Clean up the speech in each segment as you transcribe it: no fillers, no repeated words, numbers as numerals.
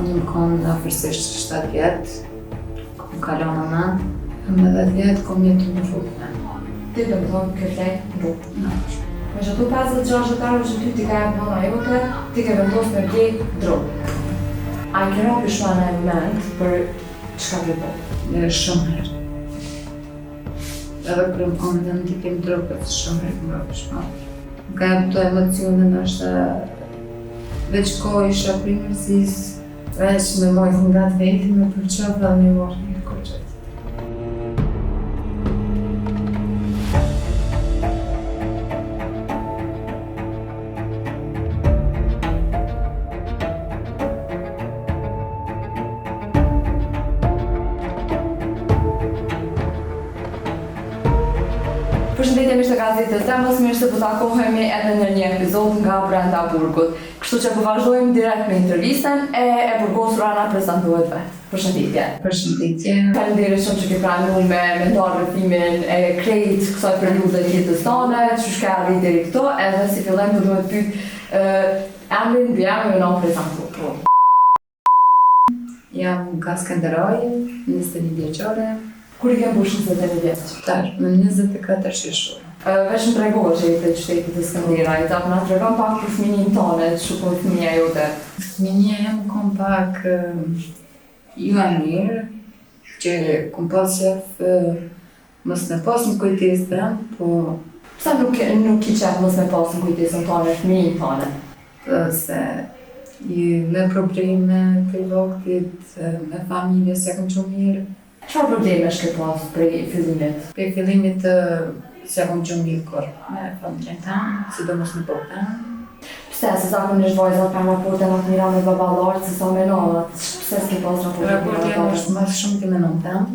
Unë më kom në afërsisht 7 vjetë, kom kalon në në, me 10 vjetë kom jetu në rrugë. Ti do të thonë ke flet në rrugë. Me që tu 56 vjetarëve që ty ti ka jepë nëna jote, ti ke vendosë me bje drogë. A i kera për shma në moment për çka ke po? Shumë herë. Edhe kërë më kom dhe në t'i kemë drogët, shumë herë më rrë shma. Më ka jepë të emocionin është veç kohë isha primërsis, veç me mojtë nga të veti, me përqovë dhe me morë një koqët. Përshëndetje miq të gazetës, mos mirë se po takohemi edhe në një epizod nga brenda burgut. Kështu që po vazhdojmë direkt me intervistën e burgosur Ana prezantohet vetë. Përshëndetje. Përshëndetje. Faleminderit shumë që ke pranuar me ndarë rrethimin e krejt kësaj periudhe të jetës tone, që shka arrit deri këto, edhe si fillojmë do duhet pyet emrin mbi emrin e non prezantuar. Jam nga Skënderaj, 21 vjeçare. Kur i ke mbushur 21 vjeç? Tash, me 24 shishur. Veç më tregohet që jete qytetit të Skënderajit, apo na tregon pak për fëmijën tonë, çu po fëmia jote? Fëmia jem kom pak ju e mirë, që kom pas qef mos me pas në kujtesë, po Pse nuk i qef mos me pas në kujtesën tonë fëmijën tonë? se me probleme për vaktit, me familje se kom që mirë. Çfarë probleme ke pas prej fillimit? Për fillimit se kom që mirë kur me familjen tamë, sidomos në botë tamë. Pse, se zakonisht vajzat kanë raporte më të mira me baballarët se sa me nanat? Pse s'ke pas raporte me Raporti baballarët? është më shumë të me nënë tamë,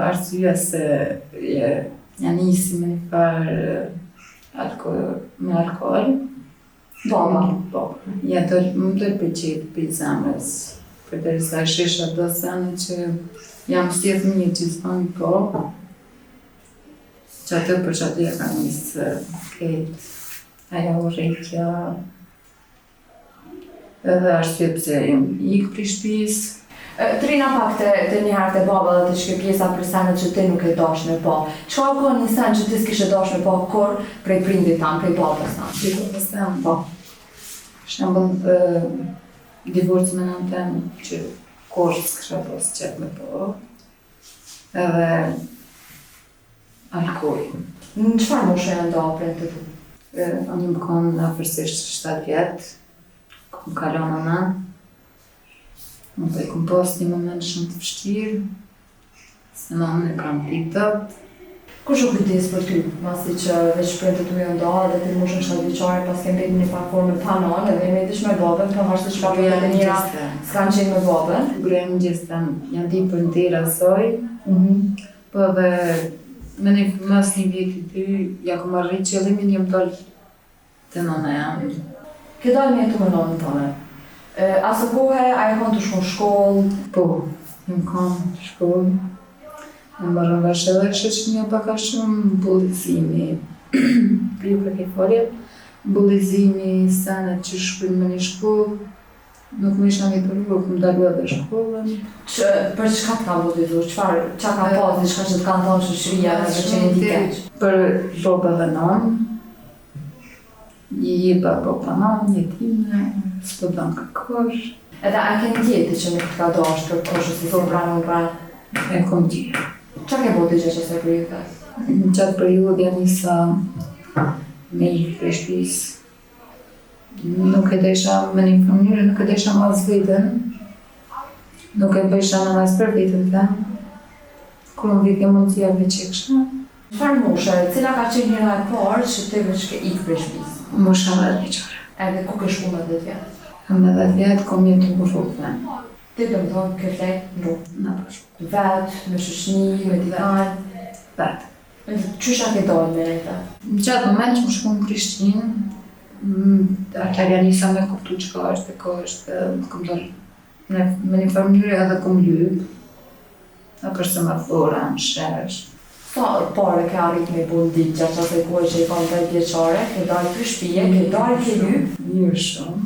arsye se janë nisi me një farë me alkohol. Baba. Po, ja më dojtë për qitë për zemrës, për derisa shisha do sene që jam sjetë një gjithmonë po, që atë për që atë ja ka njësë këtë, aja urejtja, edhe arsye pse jem ikë për shtëpisë. Trina pak të një herë të baba dhe të shke pjesa për senet që ti nuk e dash me po. Çfarë ka një sen që ti s'kishe dash me po kur prej prindit tanë, prej babës tanë? Prej babës tanë, po. Shembull, divorci me nënën temë që kur s'kisha pas qef me po, edhe alkoholin. Në çfarë moshe e nda prindit të tu? Unë më kom në afërsisht 7 vjetë, kom kalon në në. Unë të kom pas një moment shumë të vështirë, se nëmën e kam piktat. Kush u kujdes për ty, masi që veç prindit tu janë nda dhe ti moshën 7 vjeçare pas ke mbetur një pak formë pa nanë edhe me dish me babën, pavarësisht që ka përja të njëra s'kanë qenë me babën. Gruja më gjithë janë di për në tira soj, po dhe me një mas një vjeti ty, ja kom arrit qëllimin jam dollë të nëna jam. Ke dalë me jetu me nonën tonë? Asë kohë, a e konë të shku shkollë? Po, jam kom shkollë. Në marrë nga shëllëshë që një paka shumë bullizimi, për ju për ke foljet, bullizimi, senet që shkujnë me një shkollë, nuk më isha një përru, më dalu edhe shkollën. Për çka të ka bullizu? Qa ka pas, diçka që të kanë thonë shoqëria dhe që qenë ti keq? Për boba dhe nonë, i jepa boba nonë, jetime, s'po don kërkosh. Edhe a ke ndjeti që nuk të ka dash kërkosh ose si pranë? E kom gjithë. Qa ke bo të gjë që se për ju të? Në qatë periudhë ja nisa me i për shtëpisë. Nuk e desha me një familje, nuk e desha mas vetën. Nuk e bëjsha në mas për vetën temë. Kur më vike mundësia veç e kësha. Çfarë moshe, cila ka qenë njëra e parë që ti veç ke ikë për shtëpisë? Mosha 10 vjeçare. Edhe ku ke shku me 10 vjetë? Me 10 vjetë kom jetu në rrugë. Ti do më thonë ke flet në rrugë? Në bashkë. Vetë, me shoqëni, me dikanë? Vetë. Qysha ke dalë me rejta? Në qatë moment që më shku në Prishtinë, atër ja nisa me kuptu qëka është, ka është, kom dalë me një familje edhe kom lypë. Nuk është se më fora, në shesh. Sa pare ke arrit me bundit gjatë asaj kohë që i kanë 10 vjeçare, ke dalë për shtëpie, ke dalë ke lypë? Mirë shumë.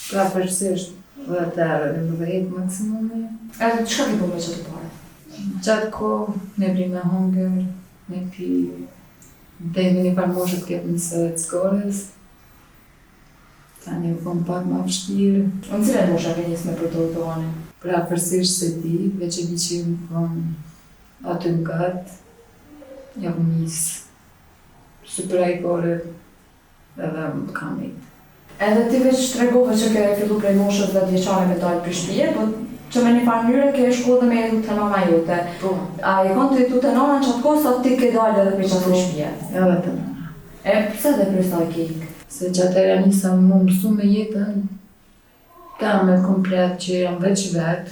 Pra përësisht, 10 euro, 10 maksimumi. Edhe çka ke bërë me çdo pare? Gjatë kohë, me bri me hongër, me pi, dhe me një farë moshë të ketë nëse të skores. Tani u kom pak ma vështirë. Në cilën mosha ke njësë me përdorë të anë? Pra përsisht se di, veç e di që më kom aty në gatë, ja kom njësë super ajkore edhe më kam i. Edhe ti veç tregove që ke fillu prej moshës 10 vjeçare me dalë për shtëpie, po që me një farë mënyrë ke shku dhe me jetu të nana jote. Po. A i kanë të jetu të nana në qatë kohë, sa ti ke dalë edhe për qatë shtëpie? Edhe të nana. E pse dhe për sa ke ikë? Se që atëra njësa më mësu me jetën, ta me komplet që jam veç vetë.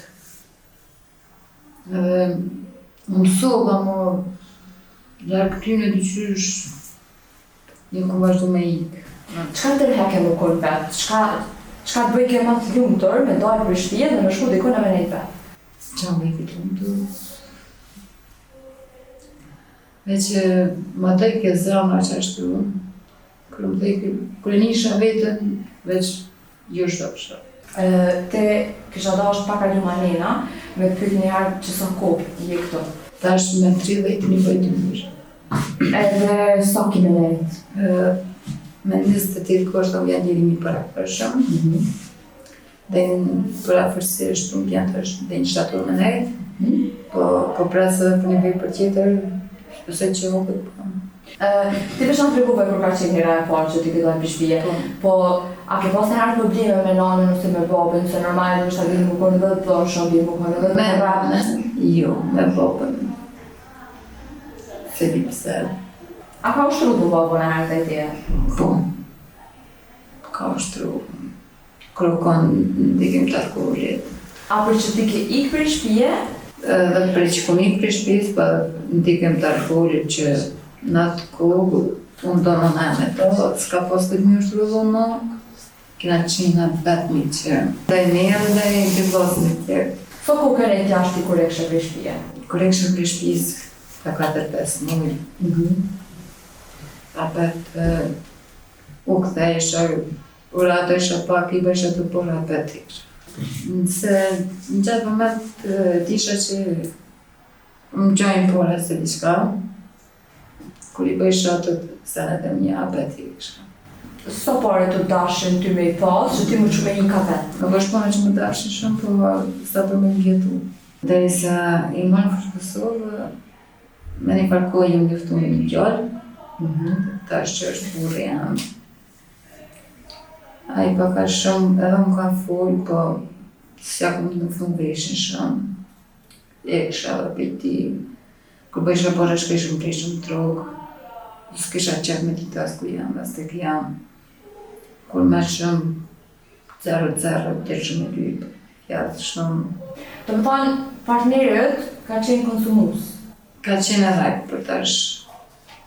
Edhe mësova më larkë tyne dyqysh, një kom vazhdu me ikë. Çka tërhe ke më konë vetë? Çka të bëj ke më të lumëtër me dalë për shtëpie dhe me shku dikun e me nejtë vetë? Qa më i të lumëtër? Veç më të ke zama që ashtu, kërë nisha vetën, veç jo shtopësha. Ti kisha dashur pak a ljuma Lena, me të pyet njëherë që sa kohë je këto. Tash me 30 një bëjtë mirë. Edhe sa ki me nejtë? Me 28 koshta u janë djerimi për afërshëm. Dhe në për afërsisht unë janë të është dhe një shtator me nejtë. Po prasë për një vej për tjetër, pëse që o këtë po. Ti veçan tregove kur ka qenë hera e parë që ti ke dalë për shtëpie, po a ke pas njëherë probleme me nanën ose me babën, se normal është ta vini më konë edhe të dhoshëm, vini më konë edhe të vrapës? Jo, me babën. Se di pse. A ka ushtru të babën e herë të tje? Po. Ka ushtru. Kërkon ndikim të alkoholit. A për që ti ke ikë për shtëpie? Dhe për që kom ikë për shtëpis, pa ndikim të alkoholit që në atë kohë, unë do në me to, s'ka pas të një ushtru dhe më, kina qina vetëmi që dhe i mirë dhe i bëzos në tjerë. Sa ku kërë e tjashti kur e kështë për shtëpie? Kur e kështë për shtëpis, ka 4-5 mujë. Apet u këthejshë, uratë isha pak, i bësha të porra apet isha. Nëse në gjatë moment disha që më gjojnë porra se diçka, kur i bësha të senet e një apet isha. Sa pare të dashin ty me i pas, që ti më që me një kapet? Nuk është pone që më dashin shumë, po sa për me vjetu. Derisa i marrë Kosovë, me një farkoj ju njëftu një gjallë, tash që është burri jam. A i paka shumë, edhe më ka folë, po s'ja kom në fund veshin shumë. E kësha dhe piti, kur bëjshë porra shkëshë më prishë më trokë, s'kisha qep me titas ku jam, as tek jam. Kur me shumë 0-0, të shumë e lypë, jatë shumë. Të më thonë, partnerët ka qenë konsumus. Ka qenë edhe për tash.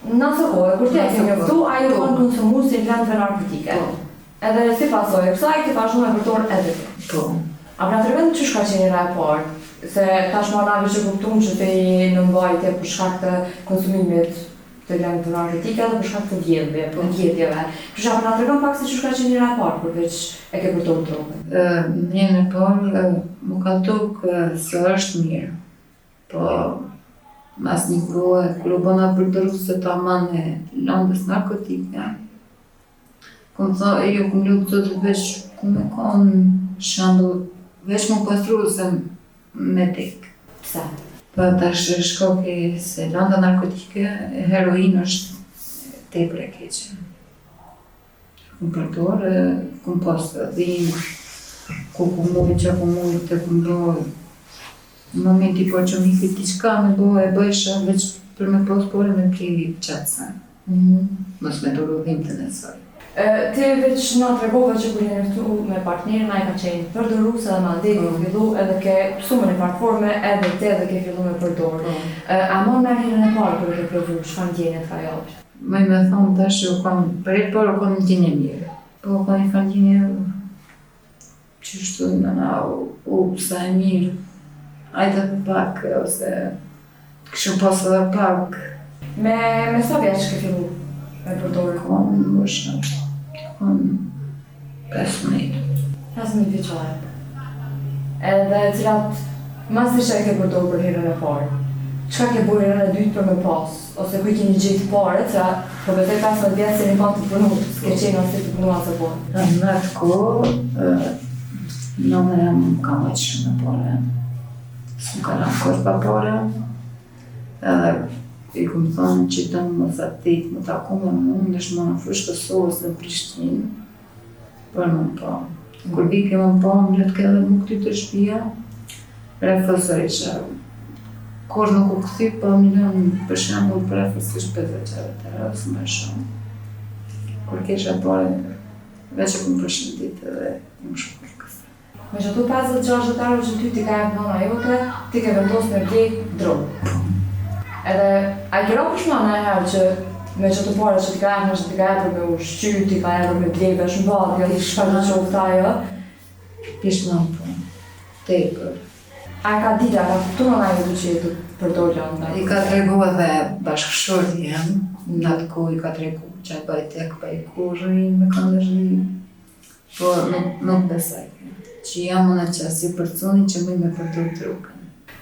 Në atë kohë, kur ti e ke njoftu, ajo kanë konsumus si lëndëve narkotike. Edhe si pasojë kësaj, ti thash unë e përdor edhe ti. Po. A pra të rëvend qysh ka qenë era e parë? Se tash ma navi që kuptum që te i në mbajtje për shkak të konsumimit të lëndëve narkotike dhe për shkak të vjedhjeve. Qysh a pra të rëvend pak se qysh ka qenë era e parë, përveç e ke përdor drogën? Njën e parë, më ka tukë se është mirë. Po, mas një kohë, kur u bëna përdoru se ta manë lëndës narkotike, kom thë, jo kom lutë zotë veç ku me konë shandu, veç më pastru se me tek. Pse? Po tash shkoki se lënda narkotike, heroin është tepër e keqe. Kom përdorë, kom pasë dhimë, ku mujë që ku mujë të këmbojë. Në momenti por që më hikë diçka me e bëjshë veç për me posë pore me pli qatësa. Mos me duru dhimë të nësoj. Ti veç nga tregove që kur je njoftu me partnerin, ai ka qenë përdoruse dhe mandej ke fillu edhe ke pësu me një platforme edhe te edhe ke fillu me përdorë. A mon me herën e parë kur e ke provu, çfarë ndjenjet ka japë? Më me thonë tash u kam, për e parë u kam një ndjenje mirë. Po u kam një farë ndjenje që shtu sa e mirë. Ajde dhe pak, ose kështu pasë dhe pak. Me sa vjeç ke fillu me përdorë? Kom më shumë, kom 15. 15 vjeçare. Edhe cilat masi që e ke përdorur për herën e parë? Çka ke bërë herën e dytë për me pas? Ose ku i keni gjetë pare, që për betej 15 vjetë se një kanë të punu, s'ke qenë ose të punu asë po? Në atë kohë, nëme jam ka më që me pare. S'm ka rënë kur pa pare. Edhe i këmë thonë që të më zatit, më taku me mund, është më në Frushkësovës në Prishtinë, për më pa. Kur vike më pa, më letë ke edhe më këty të shpia, refuzoj që kur nuk u këthy, po më lënë për shembull refuzisht 50 euro ose më shumë. Kur kesha pare, veç e këmë përshëndit edhe më shkuar kësë. Me që tu 50-60 euro që ty t'i ka jep nëna jote, ti ke vendos me blej drogë. Edhe, a i kero pushmana e herë që me që tu pare që t'i ka jep në që t'i ka jep me ushqy, t'i ka jep me blej vesh në badhja, t'i shka që qofta ajo? Pishman po, tepër. A ka dita, ka kuptu nëna jote që jetu përdor lënda? I ka tregu edhe bashkëshorti jem, në atë kohë i ka tregu që bëj tek pa i kurri, me këndërri, po nuk besaj. Që jam unë që si personi që më me përdor drogën.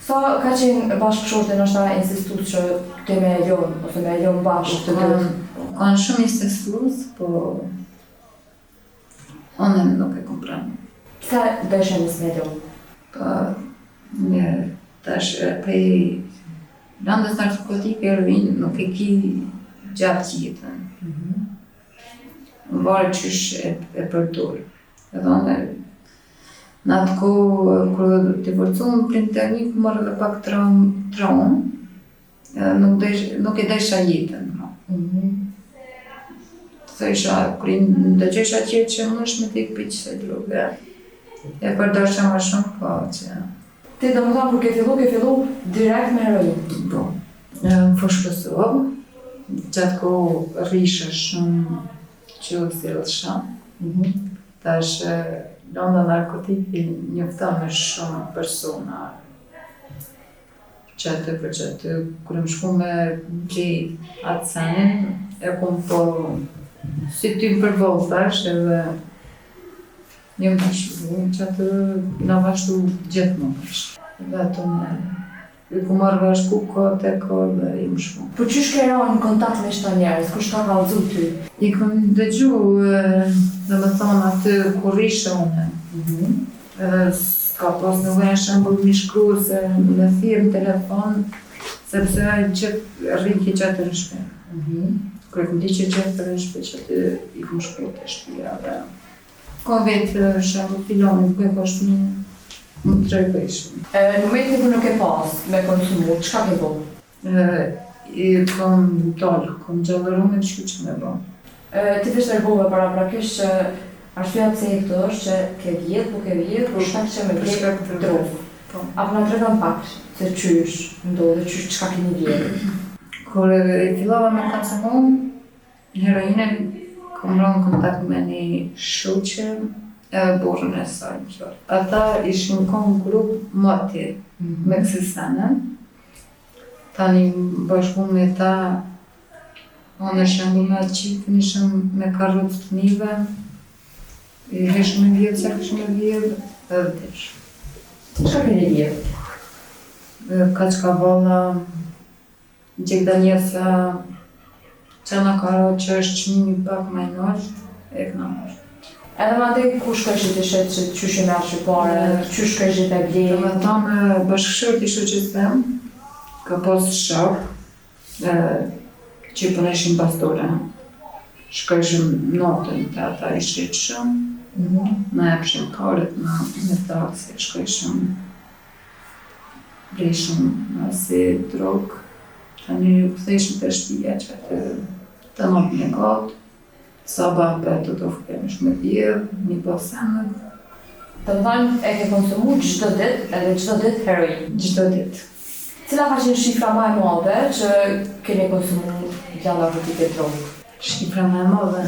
Sa ka qenë bashkëshorti nështë ta insistus që te me e ljonë, ose me e ljonë bashkë të të? Kanë shumë insistus, po unë nuk e kompranë. Pse deshe njës me ljonë? Po, një tash prej randës narkotike heroin nuk e ki gjatë jetën. Varë qysh e përdor. Edhe unë në atë kohë, kur të forcuam printërni, ku marrë edhe pak traumë, nuk e desha jetën. Thësha, kur i ndëgjesha tjetë që më është me t'i këpiq se droge, e përdorsha më shumë po që... Ti do më thonë, kur ke fillu direkt me heroin? Po. Në Frushkësovë, gjatë kohë rrishe shumë që u thellësha. Tash, lënda narkotike njofton me shumë persona. Qëtë për qëtë, kur më shku me blej atë senin, e kom po si ty për voltash edhe një më shku që atë në vashtu gjithë më pashtu. Vetëm i ku marrë vashku kohët e kohë dhe i më shku. Po qysh ke ra në kontakt me shta njerës, kush ka kallëzu ty? I këm dëgju, dhe me thonë aty kur rishe une. Edhe s'ka pas nevojë shembull mi shkru se me thirr në telefon, sepse gjithë rriki qatë në shpe. Kur e këm di që gjithë në shpe që aty i këm shkru të shpia dhe ka vetë shembull filoni ku e kështë më të tregojshme. Në momentin kur nuk e pas me konsumu, çka ke bo? I kom dalë, kom gjallëru me qëku që me bo. Ti të shtergove paraprakisht që arsyeja pse e këto është që ke vjetë, por shkak që me blej drogë. Apo na tregon pak se qysh ndodhe, çka keni vjetë? Kur e fillova me konsumu heroinën, kom rënë kontakt me një shoqe edhe burrën e saj në qërë. Ata ishin kon grup moti me kësi sene. Tani bashku me ta, unë shembull me atë qipën, ishëm me karrot të nive, i heshme vjetë, që këshme vjetë, edhe desh. Çka keni vjetë? Kaçkavalla, gjegdanjesa, qana karot që është qmimi pak më i nështë, e këna nështë. Edhe ma dhe kush ka që të shetë që qysh i merë që pare, qysh ka që të blej? Do me thonë, bashkëshorti shoqes tem, ka pas shok, që i përneshin pastore. Shkojshim notën të ata i shqitshëm, na epshin karët me taksi, shkojshim, blejshim si drogë. Tani u kthejshim të shtëpia që atë të notën e gatë, sabah për të të kemi shme vjedhë, një pasenët. Të më thonë, e ke konsumu çdo ditë edhe çdo ditë heroin? Çdo ditë. Cila ka qenë shifra më e madhe që keni konsumu gjalla narkotike drogë? Shifra më e madhe?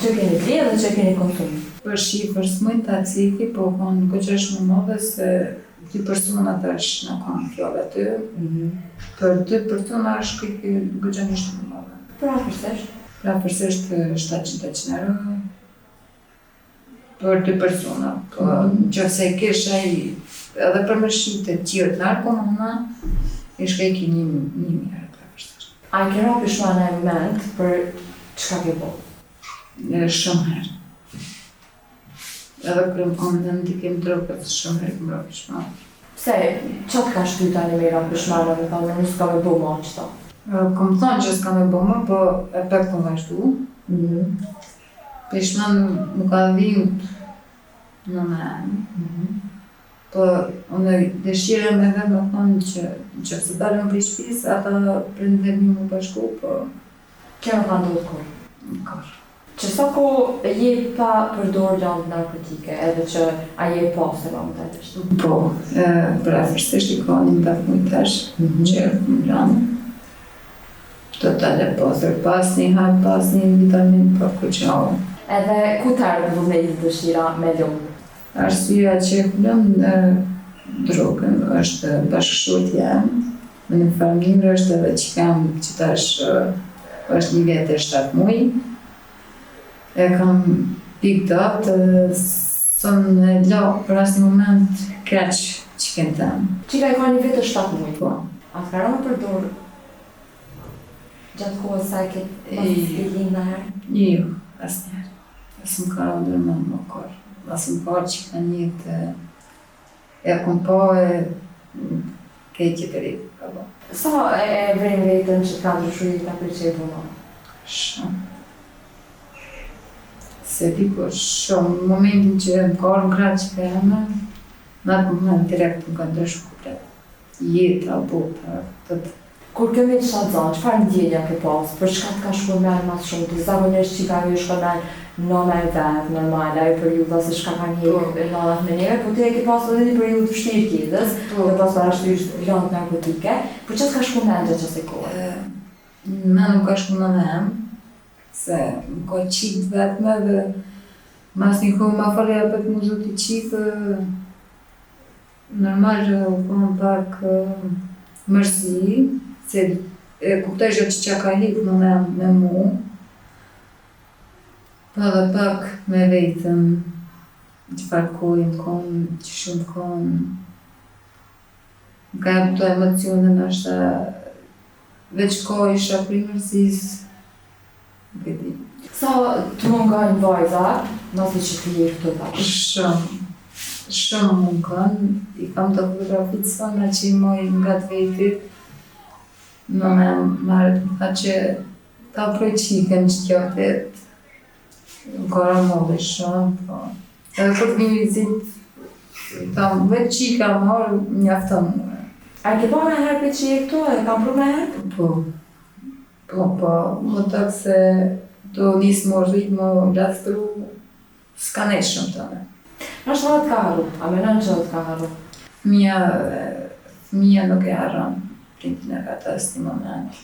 Që keni blej dhe që keni konsumu? Për shifër s'mëj të citi, po konë goqesh më madhe se dy persona tash në kanë fjallë aty. Për dy persona është goqenisht më madhe. Për afërsisht? Pra përsisht 700 euro për dy persona. Po, nëse kisha edhe për me shite tjërë të narkomana, i shkejki një mirë të vështër. A i ke rapi shmana e moment për çka ke bo? Shumë herë. Edhe kërë më komë në ndikim drogët, shumë herë këmë rapi shmana. Pse, që të ka shty tani me i rapi shmana me thonë, nuk s'ka me bo ma qëta? Kom thonë që s'ka me bo ma, po efekt më vazhdu. Pishman më ka dhimët në me. Po, unë dëshire me vetë më thonë që se dalëm për shpis, ata prindemi më bashku, po... Kjo nuk ka ndodhë kur? Në kërë. Që sa ko je pa përdor landë narkotike, edhe që a je pas e ma më të edhështu? Po, përrefërsisht i ka një mbet mujtesh, që më landë. Totale posër, pas një hajt, pas një vitamin, po ku qao. Edhe ku të ardhë vëmejtë dëshira me lëmë? Arsyeja që e kulëm në drogën është bashkëshortja me një familë, është edhe që kam që tash është një vjetë e 7 muaj. E kam picked up, sëm në lakë për asë një moment kreq që kënë temë. Qika i ka një vjetë e 7 muaj? Po. A të karonë përdor gjatë kohës sa e këtë pas të linë në herë? Jo, asë njerë. Asë më karonë dhe më korë. Asë më parë që ka njëtë e kom po e kejtje të rikë ka bo. Sa e vrejmë vetën që të ka ndryshu jetë për që e përma? Shumë. Se diku shumë, në momentin që më ka orë në kratë që ka jame, në atë moment direkt më ka ndryshu komplet. Jeta, bota, tëtë. Kur këmi të shatë zanë, qëfar ndjenja ke pas? Për shka të ka shku merë mas shumë? Të zagonisht që ka ju shka merë nëme e vetë, normal, ajo periuda se shka ka një nëllat me njëve, po të e ke pas edhe një periud të vështirë tjetës, dhe pas parashtyrisht landë narkotike, po që të ka shku merë gjë që se kohë? Me nuk ka shku në them, se më ka qitë vetëme dhe mas një kohë ma falja për të muzot i qitë, normal që u konë pak mërsi, se e kuptoj që ka hikë në me mu, pa dhe pak me vetëm, që farkojnë konë, që shumë konë, ka e pëto emocionën është veç ko isha pri mërësis, vedi. Sa të mungojnë vajza, nësi që të je këto pak? Shumë mungojnë, i kam të fotografit sëna që i moj nga të vetit, në me marrët më tha që ta projqiken që kjo vetë, në kora molli shumë, po. Edhe kur të një vizit, tam vetë qika marrë, mjafton më. A ke po me herë për që je këto, e kam pru me herë? Po, më takë se do nisë më rritë më lastru, s'ka nejtë shumë të me. Në shtë të ka harru? A menon që të ka harru? Fëmija nuk e harron, printin e ka tas një moment.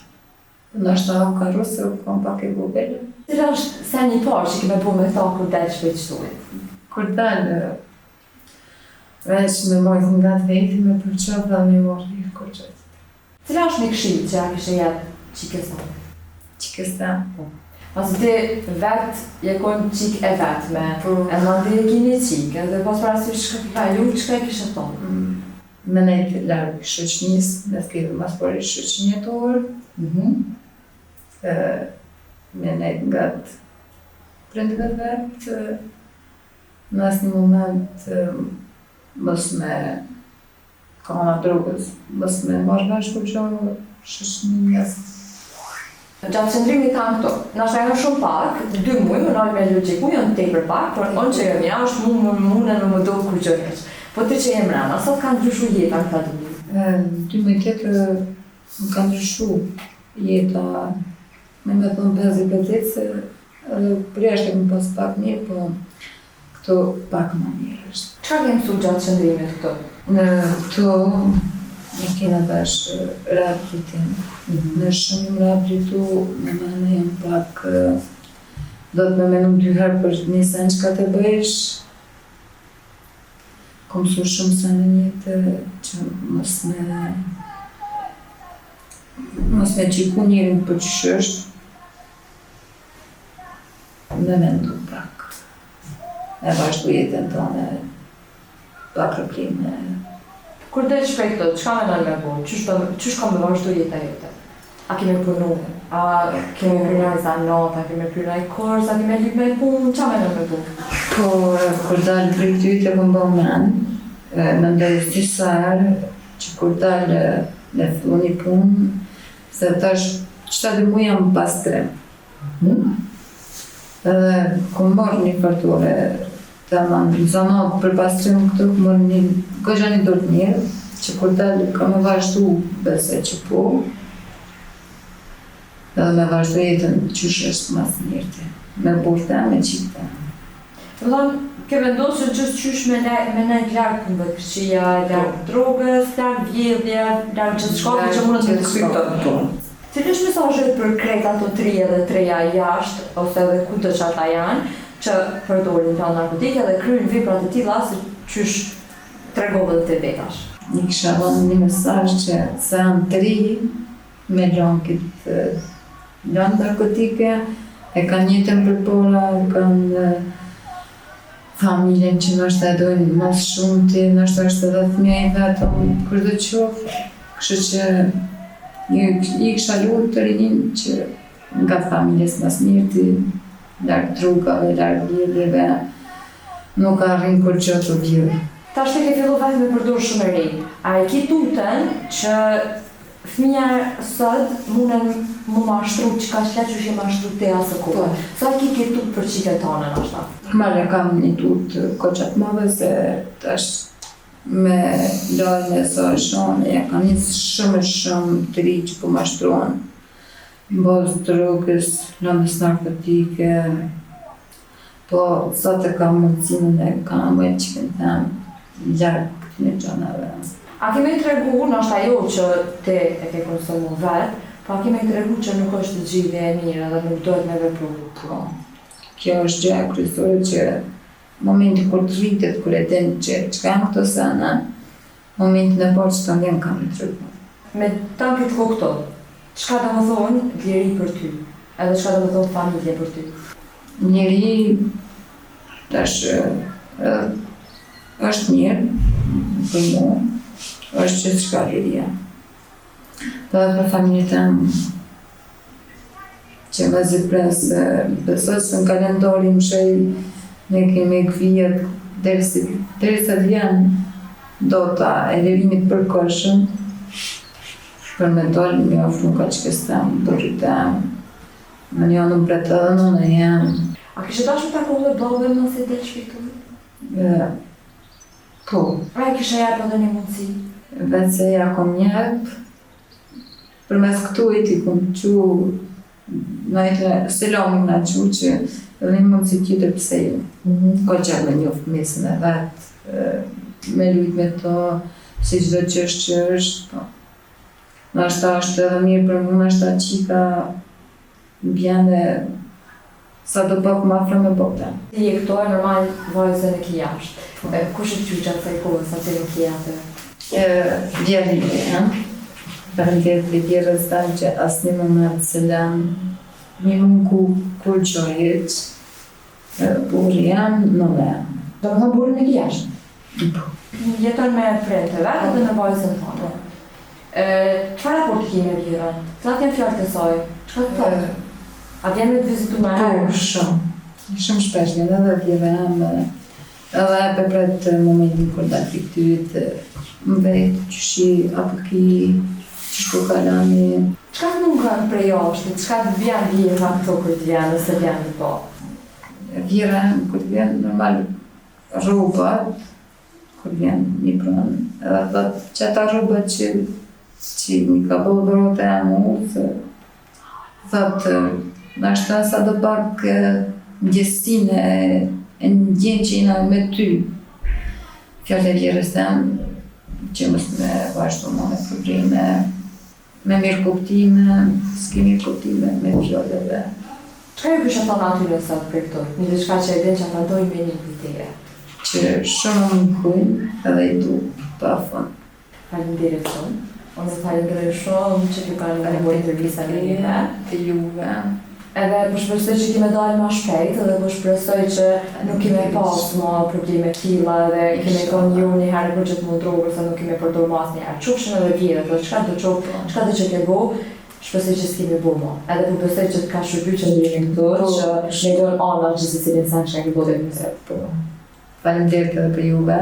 Në shtë ka harru se u kom pak e vogël. Cila është se një parë që kime bu me ta kur delë shpejtështurit? Kur dalë, veç me mojtë nga të veti, me përqot dhe me morë kur qëtë. Cila është një këshilë që a kështë jetë qikësa? Qikësa? Pas ti vetë je konë qik e vetme, e ma dhe e kini qikë, dhe pas parasysh shka ki ka ju, qka e kishe tonë? Me nejtë largë shëqnis, me t'kejtë mas pari shëqnjetor, me nejtë nga të prindve vetë, në asë një moment mos me kona drogës, mos me marrë bashku që shëqnjes. Gjatë qëndrimit kanë këto, nashta janë shumë pak, 2 muaj, më nalë me logik, mu janë tepër pak, por onë që jam ja është mune në më dohë kur gjërkeq. Po të që jem rana, sot kanë ndryshu jeta në këta 2 muaj? 2 muaj tjetër më kanë ndryshu jeta, me thonë 50 se përjashtë e më pas pak mirë, po këto pak më mirë është. Qa ke mësu gjatë qëndrimit këto? Këto në kena bashkë rehabilitim. Në shumë më rehabilitu, me mene jam pak, do të me menu 2 herë për një sen që ka të bëjsh. Kom su shumë sen në jetë që mos me qiku njërin për qësh është. Me mendu pak. E vazhdu jetën tonë, pak rëplime, Kur del shpejt këto, çka mendon me bo? Qysh ka me vazhdu jeta jote? A kemi punu? A kemi prinaj zanat? A kemi prinaj kors? A kemi lyp me punë? Qa mendon me bo? Po, kur dalë prej këtyre kom bo men, mendoj disa herë që kur dalë me fillu një punë, se tash qëta dhe mu jam pas krem. Edhe kom marrë një fartore të manë zanat për pastrim këtu, kom marrë një gëgja një dorë mirë, që kur dalë ka me vazhdu besoj që po, edhe me vazhdu jetën qysh është mas mirëti, me burte, me qikte. Dhe thonë, ke vendosur gjithë qysh me nejtë largë punëve të këqia, largë drogës, largë vjedhja, largë gjithë shkapi që mundët me të kujtojnë. Cili është mesazhet për krejt ato 3 edhe 3-ja jashtë, ose edhe kudo që ata janë, që përdorin pra narkotike dhe kryejnë veprat e tilla si qysh tregove të vetash? Një kisha dhënë një mesazh që se janë 3 me lankit lanë narkotike, e kanë jetën përpora, kanë familjen që nështë e dojnë mas shumëti, nështë është edhe fëmija i vetëm, kërdo qofë, kështu që i kisha luajtur të rinin që nga familjes mas mirëti, larg drogave, larg vjedhjeve, nuk arrin kur gjë të vjedhë. Tash te ke fillu vetë me përdor shumë e ri. A e ki tutën që fëmija sot munden mu mashtru që ka shlet që shi mashtru te asë kohë? Sa ki tutë për qiket tonë në ashta? Marrë kam një tutë koqat madhe se tash me lajnë e sa shonë, ja ka njësë shumë të ri që po mashtruan. Bazë drogës, lëndës narkotike, po sa të ka mundësimin e ka më që kënë temë largë këtë një gjanave. A kemi të regu, nështë ajo që te e ke konsumu vetë, po a kemi të regu që nuk është të gjithë e mirë edhe nuk dojtë me vepru? Po, kjo është gjë e kryesore që momenti kur të rritet, kur e den që ka në këto sana, momentin e parë që të ndjen kam në tregu. Me tanë këtë këto, çka do më thonë djeri për ty? Edhe çka do më thonë familje për ty? Njeri tash është mirë për mu, është që çka liria. Dhe për familje temë që me zipres, besoj se në kalendari më shej ne kemi këvijet derisa të vjen dota e lirimit përkohshëm për me dalë me ofru ka që këstem, bëritem, me një anë mbret edhe nënë jem. A kështë dashur të akollë babën nëse del shpiktu? Po. A e kështë jepë edhe një mundësi? Vetë se ja kom jep, për mes këtu e ti kom qu, selamik nga qu që edhe një mundësi tjetër pse ju. Ka qërë me njoftë mesën e vetë, me lujt me to, si çdo qështë që është, po. Nashta është edhe mirë për mu, nashta qika bjene sa do pak ma afro me bote. Ti e këto e normal vajzën e ki jashtë. Kush e ty gjatë të kohës sa të në ki atë? Vjerën e janë. Përndet dhe vjerës tanë që asë një moment se lanë një mungu kur qojit, burë janë, në dhe janë. Do më thonë burën e ki jashtë? Po. Jeton me prejnë të vetë dhe në vajzën tonë. Çfarë raport ki me vjerën? Cilat janë fjalët e saj? Çka të thotë? A vjen me të vizitu me herë? Po, shumë shpesh vjen edhe vjerën, edhe e përpret momentin kur da fiktyrit, më vetë, qëshi, apo ki, qësh po kalani. Çka të mungon prej jashtë? Çka të vjen vjera këto kur të vjen, nëse vjen të po? Vjerën, kur të vjen, normal, rrobat, kur vjen një pranë, edhe thot që ata rrobat që mi ka bëllë dhërot e mu, thot, nashta sa do pak ndjesin e ndjen që jena me ty. Fjallë e vjerës temë, që mës me vazhdo me probleme, me mirë kuptime, s'ki mirë kuptime me fjallëve. Çka ju kështë thonë atyre sot për këto? Një diçka që e den që ata dojnë me një kujteje? Që shumë më kujnë edhe i du pa fund. Faleminderit shumë. Unë falenderoj shumë që t'ju kanë nga një intervista në një. Të juve. Edhe po shpresoj që kime dalë ma shpejt edhe po shpresoj që nuk kime pas ma probleme tilla edhe kime kon një herë për që të mund drogër se nuk kime përdor mas një herë. Qofshin edhe vjetët dhe qka do që ke bo, shpresoj që s'kemi bo ma. Edhe po besoj që t'ka shërby që një këtu që ne do ana që se cilin sen që ke bo dhe mëse. Faleminderit edhe për juve.